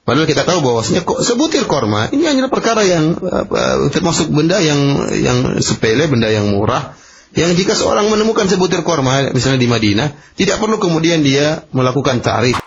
Padahal kita tahu bahwasanya sebutir korma ini hanya perkara yang termasuk benda yang sepele, benda yang murah. Yang jika seorang menemukan sebutir korma, misalnya di Madinah, tidak perlu kemudian dia melakukan ta'rif.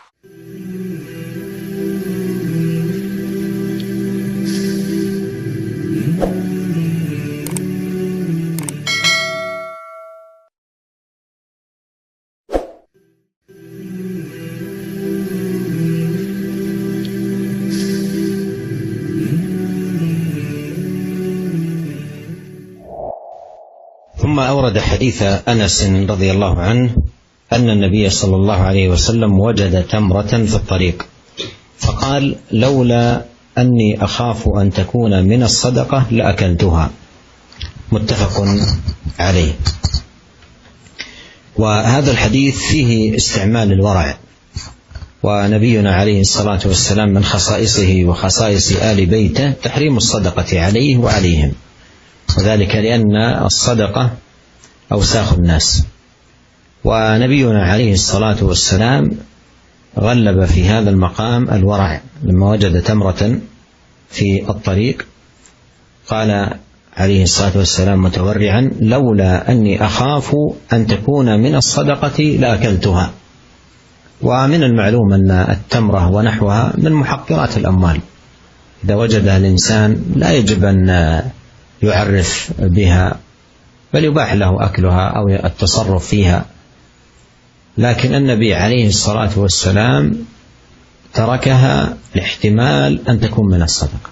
ثم أورد حديث أنس رضي الله عنه أن النبي صلى الله عليه وسلم وجد تمرة في الطريق فقال لولا أني أخاف أن تكون من الصدقة لأكلتها. متفق عليه. وهذا الحديث فيه استعمال الورع، ونبينا عليه الصلاة والسلام من خصائصه وخصائص آل بيته تحريم الصدقة عليه وعليهم، وذلك لأن الصدقة أوساخ الناس، ونبينا عليه الصلاة والسلام غلب في هذا المقام الورع لما وجد تمرة في الطريق قال عليه الصلاة والسلام متورعا لولا أني أخاف أن تكون من الصدقة لأكلتها. ومن المعلوم أن التمرة ونحوها من محقرات الأموال، إذا وجدها الإنسان لا يجب أن يعرف بها، بل يباح له أكلها أو التصرف فيها، لكن النبي عليه الصلاة والسلام تركها لاحتمال أن تكون من الصدقة،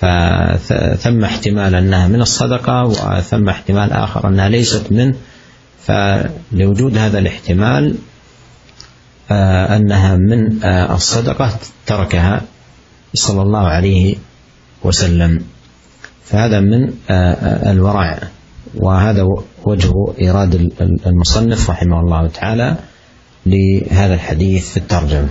فثم احتمال أنها من الصدقة وثم احتمال آخر أنها ليست منه، فلوجود هذا الاحتمال أنها من الصدقة تركها صلى الله عليه وسلم. فهذا من الورع، وهذا وجه إيراد المصنف رحمه الله تعالى لهذا الحديث في الترجمة.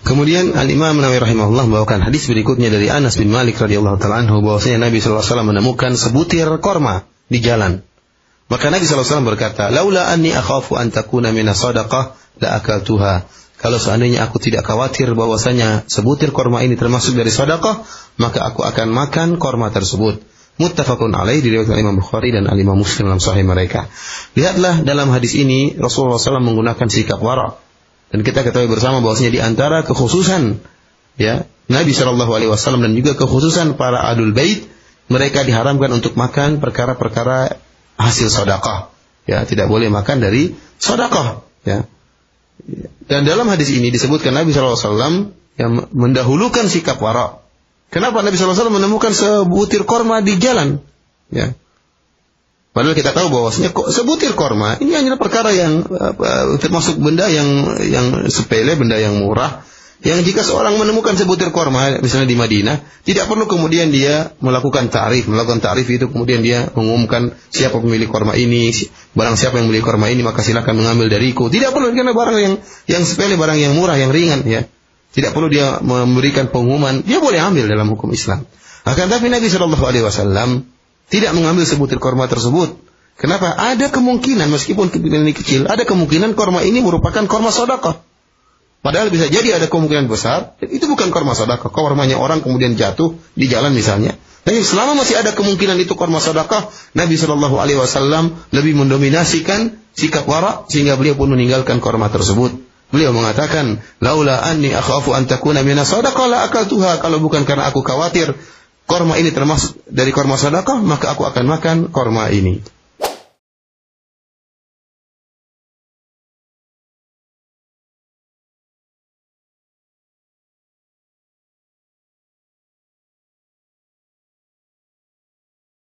Kemudian Al-Imam Nawawi rahimahullah membawakan hadis berikutnya dari Anas bin Malik radhiyallahu taala anhu bahwasanya Nabi sallallahu alaihi wasallam menemukan sebutir korma di jalan. Maka Nabi sallallahu alaihi wasallam berkata, "Laula anni akhafu an takuna min as-sadaqah la akaltuha." Kalau seandainya aku tidak khawatir bahwasanya sebutir korma ini termasuk dari sedekah, maka aku akan makan korma tersebut. Muttafaqun alaih, diriwayatkan Imam Bukhari dan Imam Muslim dalam sahih mereka. Lihatlah dalam hadis ini Rasulullah SAW menggunakan sikap wara. Dan kita ketahui bersama bahwasanya di antara kekhususan Nabi SAW dan juga kekhususan para Ahlul Bait, mereka diharamkan untuk makan perkara-perkara hasil sedekah. Tidak boleh makan dari sedekah. Dan dalam hadis ini disebutkan Nabi SAW yang mendahulukan sikap wara. Kenapa Nabi SAW menemukan sebutir korma di jalan? Padahal kita tahu bahwasanya sebutir korma ini hanya perkara yang termasuk benda yang sepele, benda yang murah. Yang jika seorang menemukan sebutir korma, misalnya di Madinah, tidak perlu kemudian dia melakukan ta'rif. Melakukan ta'rif itu kemudian dia mengumumkan siapa pemilik korma ini, barang siapa yang memiliki korma ini maka silakan mengambil dariku. Tidak perlu, karena barang yang sepele, barang yang murah, yang ringan, tidak perlu dia memberikan pengumuman. Dia boleh ambil dalam hukum Islam. Akan tapi Nabi SAW tidak mengambil sebutir korma tersebut. Kenapa? Ada kemungkinan, meskipun ini kecil, ada kemungkinan korma ini merupakan korma sedekah. Padahal bisa jadi ada kemungkinan besar, itu bukan korma sedekah. Kormanya orang kemudian jatuh di jalan misalnya. Tapi selama masih ada kemungkinan itu korma sedekah, Nabi SAW lebih mendominasikan sikap wara sehingga beliau pun meninggalkan korma tersebut. Beliau mengatakan, laula anni akhafu an takuna minas sadaqah la akaltuha. Kalau bukan karena aku khawatir korma ini termasuk dari korma sedekah, maka aku akan makan korma ini.